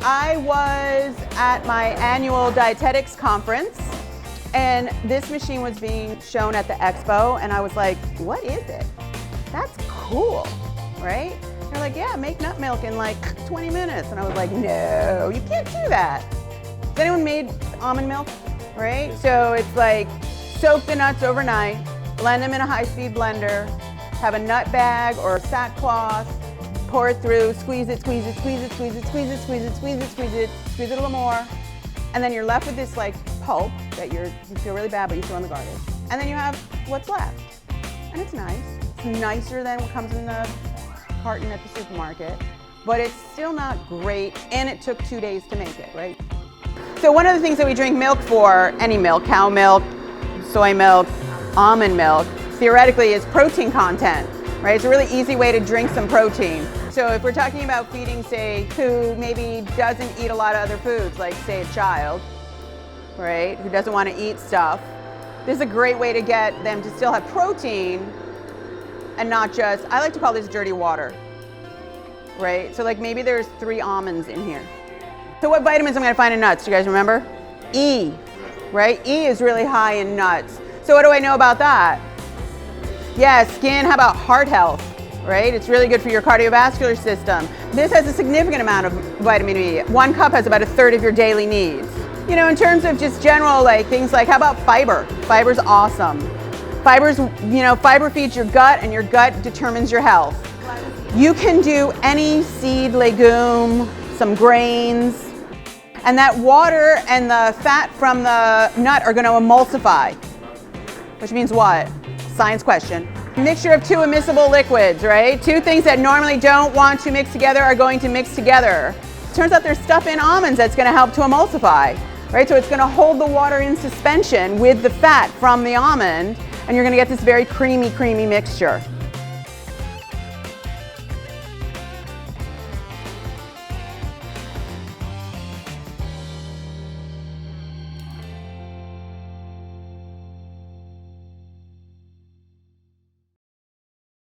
I was at my annual dietetics conference, and this machine was being shown at the expo, and I was like, what is it? That's cool, right? They're like, yeah, make nut milk in like 20 minutes. And I was like, no, you can't do that. Has anyone made almond milk, right? So it's like, soak the nuts overnight, blend them in a high-speed blender, have a nut bag or sackcloth, pour it through, squeeze it, squeeze it, squeeze it, squeeze it, squeeze it, squeeze it, squeeze it, squeeze it, squeeze it a little more. And then you're left with this like pulp that you feel really bad, but you throw in the garbage. And then you have what's left. And it's nice. It's nicer than what comes in the carton at the supermarket, but it's still not great, and it took 2 days to make it, right? So one of the things that we drink milk for, any milk, cow milk, soy milk, almond milk, theoretically is protein content, right? It's a really easy way to drink some protein. So if we're talking about feeding, say, who maybe doesn't eat a lot of other foods, like say a child, right, who doesn't want to eat stuff, this is a great way to get them to still have protein and not just, I like to call this dirty water, right? So like maybe there's 3 almonds in here. So what vitamins am I gonna find in nuts? Do you guys remember? E, right? E is really high in nuts. So what do I know about that? Yeah, skin, how about heart health, right? It's really good for your cardiovascular system. This has a significant amount of vitamin E. 1 cup has about 1/3 of your daily needs. You know, in terms of just general like things like, how about fiber? Fiber's awesome. Fiber's, you know, fiber feeds your gut, and your gut determines your health. You can do any seed, legume, some grains, and that water and the fat from the nut are going to emulsify, which means what? Science question. Mixture of 2 immiscible liquids, right? 2 things that normally don't want to mix together are going to mix together. Turns out there's stuff in almonds that's going to help to emulsify, right? So it's going to hold the water in suspension with the fat from the almond, and you're going to get this very creamy, creamy mixture.